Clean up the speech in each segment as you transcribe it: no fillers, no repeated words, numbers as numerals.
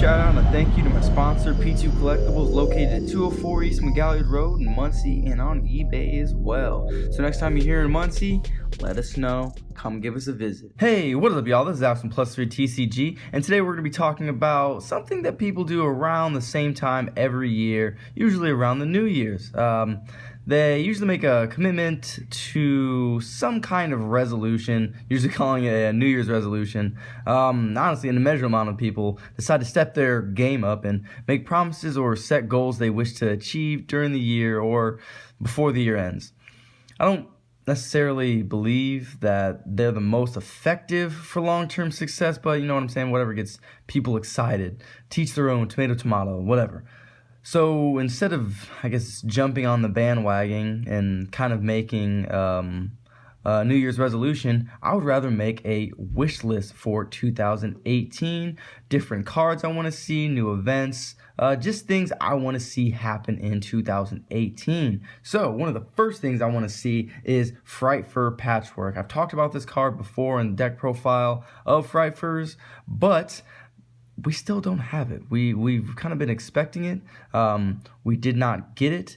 shout out and a thank you to my sponsor, P2 Collectibles, located at 204 East McGalliard Road in Muncie and on eBay as well. So next time you're here in Muncie, let us know. Come give us a visit. Hey, what is up, y'all? This is Alex from Plus 3 TCG, and today we're going to be talking about something that people do around the same time every year, usually around the New Year's. They usually make a commitment to some kind of resolution, usually calling it a New Year's resolution. Honestly, an immeasurable amount of people decide to step their game up and make promises or set goals they wish to achieve during the year or before the year ends. I don't necessarily believe that they're the most effective for long-term success, but you know what I'm saying? Whatever gets people excited. Teach their own, tomato, tomato, whatever. So instead of, I guess, jumping on the bandwagon and kind of making a New Year's resolution, I would rather make a wish list for 2018. Different cards I want to see, new events, just things I want to see happen in 2018. So one of the first things I want to see is Fright for Patchwork. I've talked about this card before in the deck profile of Fright Furs, but we still don't have it. We've kind of been expecting it. We did not get it.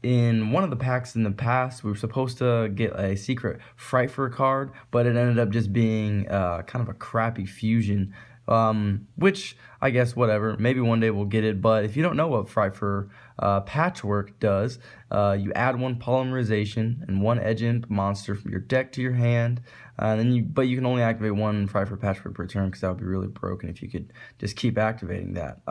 In one of the packs in the past, we were supposed to get a secret Fright Fur card, but it ended up just being kind of a crappy fusion, which I guess whatever. Maybe one day we'll get it, but if you don't know what Fright Fur Patchwork does, you add one polymerization and one edge imp monster from your deck to your hand, but you can only activate one Fright Fur Patchwork per turn, because that would be really broken if you could just keep activating that.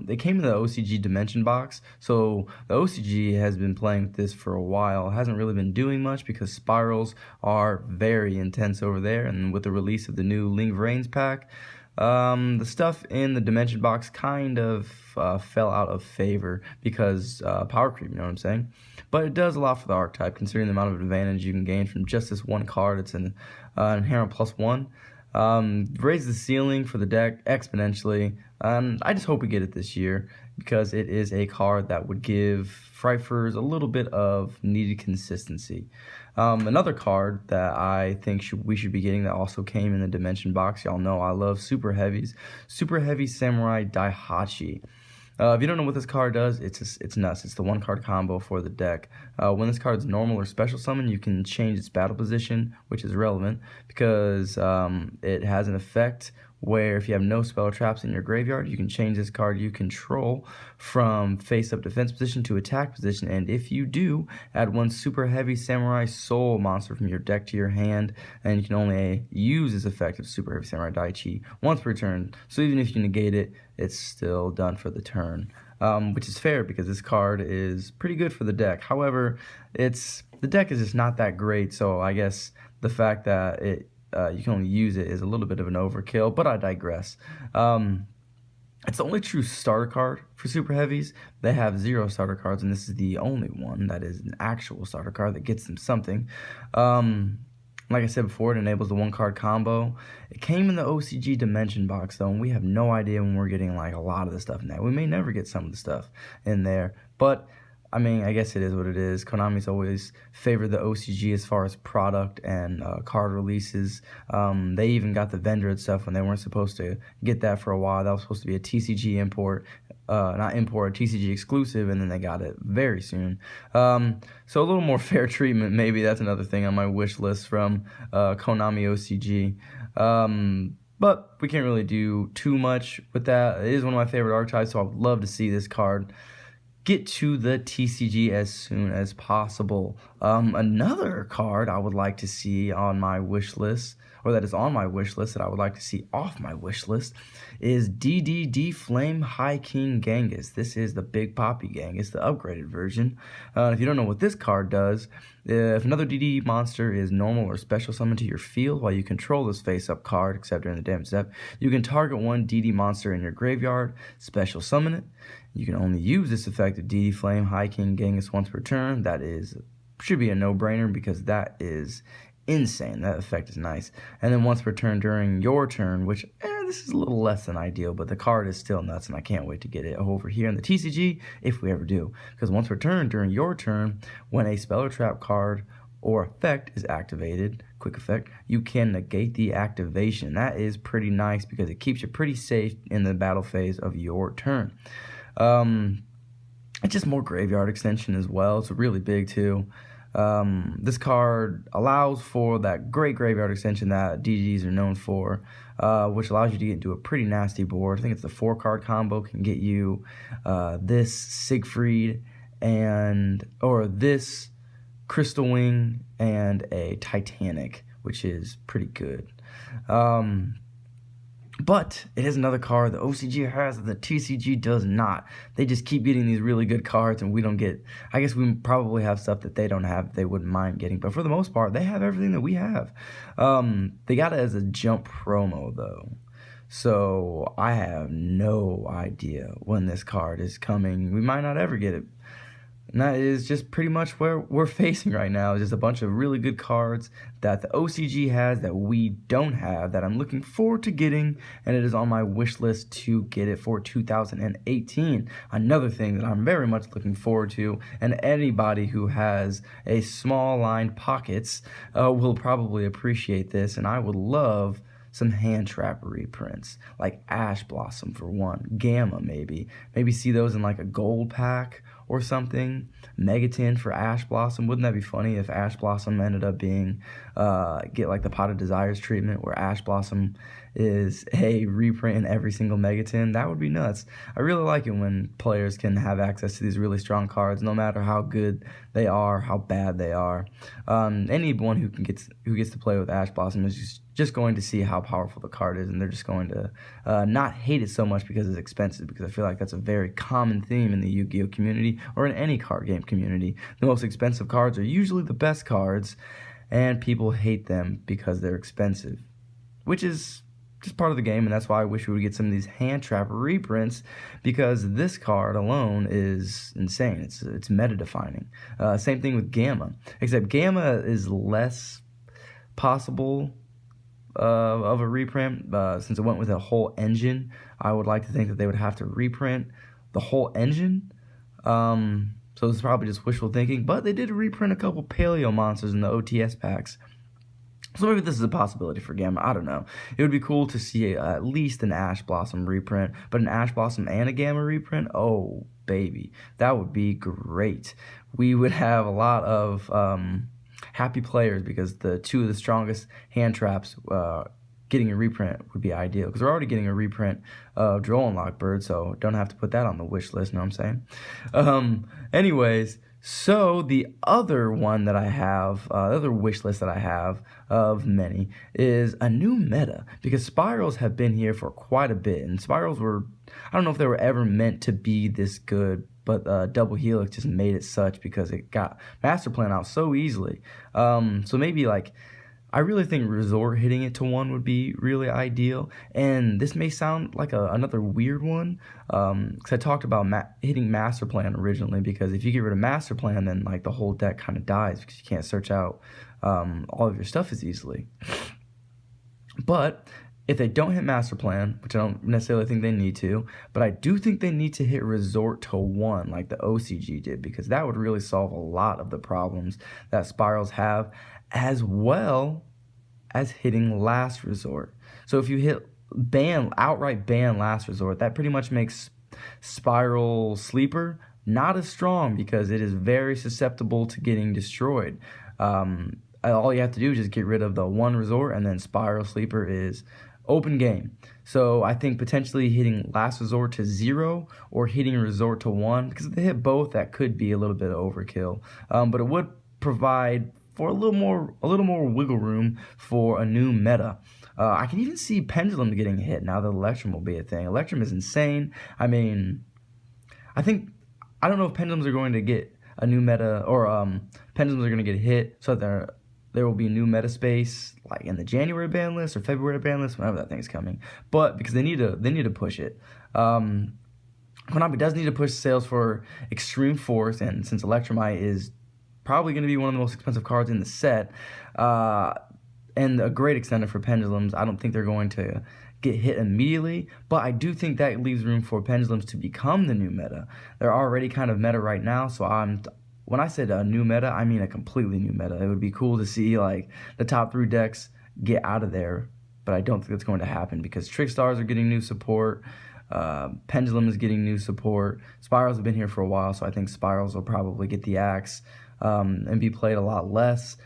They came in the OCG Dimension box, so the OCG has been playing with this for a while. It hasn't really been doing much because spirals are very intense over there, and with the release of the new Ling of Rains pack, the stuff in the Dimension box kind of fell out of favor because power creep, you know what I'm saying? But it does a lot for the archetype, considering the amount of advantage you can gain from just this one card. It's an inherent +1. Raise the ceiling for the deck exponentially. I just hope we get it this year, because it is a card that would give Fright Furs a little bit of needed consistency. Another card that I think we should be getting that also came in the Dimension box, y'all know I love Super Heavies. Super Heavy Samurai Daihachi. If you don't know what this card does, it's nuts. It's the one card combo for the deck. When this card's normal or special summon, you can change its battle position, which is relevant because it has an effect where if you have no spell traps in your graveyard, you can change this card you control from face-up defense position to attack position, and if you do, add one Super Heavy Samurai Soul monster from your deck to your hand, and you can only use this effect of Super Heavy Samurai Daichi once per turn, so even if you negate it, it's still done for the turn, which is fair because this card is pretty good for the deck. However, the deck is just not that great, so I guess the fact that you can only use it is a little bit of an overkill, but I digress. It's the only true starter card for Super Heavies. They have 0 starter cards, and this is the only one that is an actual starter card that gets them something. Like I said before, it enables the one card combo. It came in the OCG Dimension box though, and we have no idea when we're getting like a lot of the stuff in there. We may never get some of the stuff in there, but I mean, I guess it is what it is. Konami's always favored the OCG as far as product and card releases. They even got the Vendred stuff when they weren't supposed to get that for a while. That was supposed to be a TCG import, not import, a TCG exclusive, and then they got it very soon. So a little more fair treatment, maybe. That's another thing on my wish list from Konami OCG. But we can't really do too much with that. It is one of my favorite archetypes, so I would love to see this card get to the TCG as soon as possible. Another card I would like to see on my wish list, or that is on my wish list that I would like to see off my wish list, is DDD Flame High King Genghis. This is the Big Poppy Genghis, the upgraded version. If you don't know what this card does, if another DD monster is normal or special summoned to your field while you control this face-up card, except during the damage step, you can target one DD monster in your graveyard, special summon it. You can only use this effect of DD Flame High King Genghis once per turn. That should be a no-brainer because that is insane. That effect is nice. And then once per turn during your turn, which this is a little less than ideal, but the card is still nuts, and I can't wait to get it over here in the TCG if we ever do. Because once per turn during your turn, when a spell or trap card or effect is activated, quick effect, you can negate the activation. That is pretty nice because it keeps you pretty safe in the battle phase of your turn. It's just more graveyard extension as well. It's really big too. This card allows for that great graveyard extension that DGs are known for, which allows you to get into a pretty nasty board. I think it's the 4-card combo can get you this Siegfried or this Crystal Wing and a Titanic, which is pretty good. But it is another card the OCG has that the TCG does not. They just keep getting these really good cards, and we don't get. I guess we probably have stuff that they don't have, they wouldn't mind getting. But for the most part, they have everything that we have. They got it as a jump promo, though. So I have no idea when this card is coming. We might not ever get it. And that is just pretty much where we're facing right now. Just a bunch of really good cards that the OCG has that we don't have, that I'm looking forward to getting, and it is on my wish list to get it for 2018. Another thing that I'm very much looking forward to, and anybody who has a small lined pockets will probably appreciate this, and I would love some hand trap reprints, like Ash Blossom for one, Gamma maybe see those in like a gold pack or something. Megatin for Ash Blossom. Wouldn't that be funny if Ash Blossom ended up being get like the Pot of Desires treatment, where Ash Blossom is a reprint in every single Megatin? That would be nuts. I really like it when players can have access to these really strong cards, no matter how good they are, how bad they are. Anyone who gets to play with Ash Blossom is just going to see how powerful the card is, and they're just going to not hate it so much because it's expensive, because I feel like that's a very common theme in the Yu-Gi-Oh community, or in any card game community. The most expensive cards are usually the best cards, and people hate them because they're expensive, which is just part of the game, and that's why I wish we would get some of these hand trap reprints, because this card alone is insane. It's meta defining. Same thing with Gamma, except Gamma is less possible of a reprint, since it went with a whole engine. I would like to think that they would have to reprint the whole engine. So this is probably just wishful thinking, but they did reprint a couple Paleo monsters in the OTS packs. So maybe this is a possibility for Gamma. I don't know. It would be cool to see at least an Ash Blossom reprint, but an Ash Blossom and a Gamma reprint? Oh, baby. That would be great. We would have a lot of happy players, because the two of the strongest hand traps getting a reprint would be ideal, because we're already getting a reprint of Droll and Lockbird, so don't have to put that on the wish list, know what I'm saying? Anyways, so the other one that I have, the other wish list that I have of many, is a new meta, because Spirals have been here for quite a bit, and Spirals were, I don't know if they were ever meant to be this good, but Double Helix just made it such, because it got Master Plan out so easily. So maybe like, I really think Resort hitting it to 1 would be really ideal, and this may sound like another weird one, because I talked about hitting Master Plan originally, because if you get rid of Master Plan, then like the whole deck kind of dies, because you can't search out all of your stuff as easily. But if they don't hit Master Plan, which I don't necessarily think they need to, but I do think they need to hit Resort to 1 like the OCG did, because that would really solve a lot of the problems that Spirals have, as well as hitting Last Resort. So if you hit outright ban Last Resort, that pretty much makes Spiral Sleeper not as strong, because it is very susceptible to getting destroyed. All you have to do is just get rid of the 1 Resort, and then Spiral Sleeper is open game. So I think potentially hitting Last Resort to 0 or hitting Resort to 1, because if they hit both, that could be a little bit of overkill. But it would provide for a little more wiggle room for a new meta. I can even see Pendulum getting hit now that Electrum will be a thing. Electrum is insane. I mean, I don't know if Pendulums are going to get a new meta, or Pendulums are going to get hit, so that there will be a new meta space like in the January ban list or February ban list, whenever that thing's coming. But because they need to push it. Konami does need to push sales for Extreme Force, and since Electromite is probably going to be one of the most expensive cards in the set, and a great extender for Pendulums, I don't think they're going to get hit immediately, but I do think that leaves room for Pendulums to become the new meta. They're already kind of meta right now, so I'm when I said a new meta, I mean a completely new meta. It would be cool to see like the top 3 decks get out of there, but I don't think that's going to happen because Trickstars are getting new support. Pendulum is getting new support. Spirals have been here for a while, so I think Spirals will probably get the axe and be played a lot less.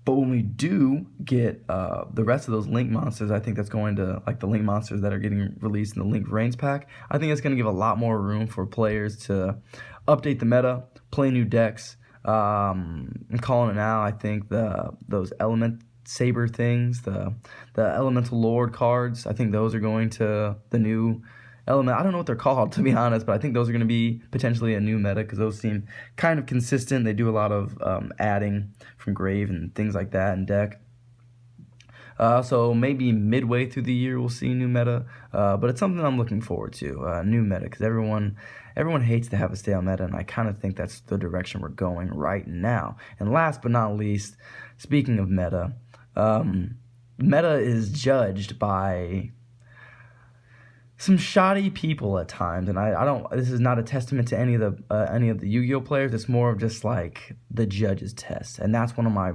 But when we do get the rest of those Link monsters, I think that's going to, like the Link monsters that are getting released in the Link Reigns pack, I think it's going to give a lot more room for players to update the meta, play new decks. I'm calling it now. I think those Element Saber things, the Elemental Lord cards, I think those are going to the new Element. I don't know what they're called, to be honest, but I think those are going to be potentially a new meta because those seem kind of consistent. They do a lot of adding from grave and things like that in deck. So maybe midway through the year we'll see new meta, but it's something I'm looking forward to, new meta, because everyone hates to have a stale meta, and I kind of think that's the direction we're going right now. And last but not least, speaking of meta, meta is judged by some shoddy people at times, and I don't. This is not a testament to any of the Yu-Gi-Oh players. It's more of just like the judges' test, and that's one of my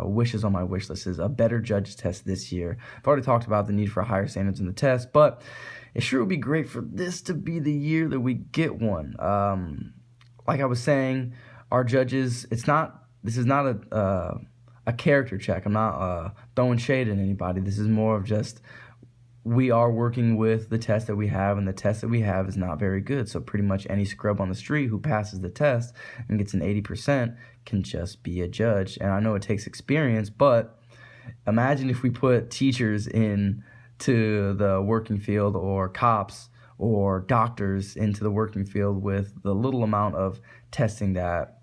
wishes on my wish list is a better judges' test this year. I've already talked about the need for higher standards in the test, but it sure would be great for this to be the year that we get one. Like I was saying, our judges. This is not a character check. I'm not throwing shade at anybody. This is more of just, we are working with the test that we have, and the test that we have is not very good. So pretty much any scrub on the street who passes the test and gets an 80% can just be a judge. And I know it takes experience, but imagine if we put teachers into the working field, or cops or doctors into the working field with the little amount of testing that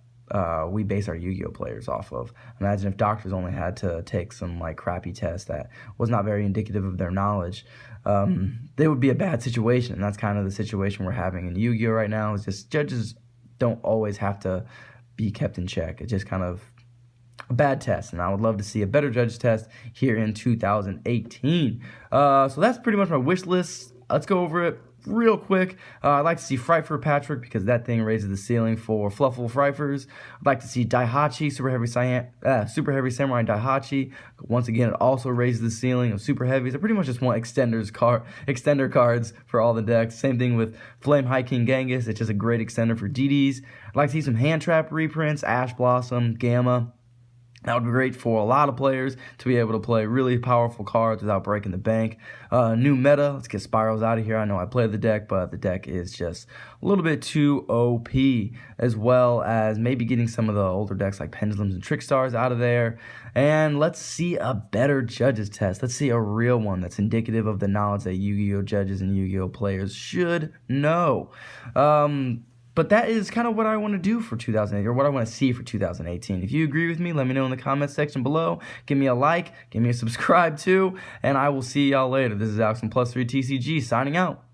we base our Yu-Gi-Oh players off of. Imagine if doctors only had to take some like crappy test that was not very indicative of their knowledge. They would be a bad situation, and that's kind of the situation we're having in Yu-Gi-Oh right now. Is just judges don't always have to be kept in check. It's just kind of a bad test, and I would love to see a better judges test here in 2018. So that's pretty much my wish list. Let's go over it real quick. I'd like to see Fright for Patchwork because that thing raises the ceiling for Fluffle Frifers. I'd like to see Daihachi, Super Heavy Samurai Daihachi. Once again, it also raises the ceiling of Super Heavies. I pretty much just want extender cards for all the decks. Same thing with Flame High King Genghis. It's just a great extender for DDs. I'd like to see some Hand Trap reprints, Ash Blossom, Gamma. That would be great for a lot of players to be able to play really powerful cards without breaking the bank. New meta, let's get Spirals out of here. I know I play the deck, but the deck is just a little bit too OP, as well as maybe getting some of the older decks like Pendulums and Trickstars out of there. And let's see a better judges test. Let's see a real one that's indicative of the knowledge that Yu-Gi-Oh judges and Yu-Gi-Oh players should know. But that is kind of what I want to do for 2018, or what I want to see for 2018. If you agree with me, let me know in the comments section below. Give me a like, give me a subscribe too, and I will see y'all later. This is Alex from +3 TCG signing out.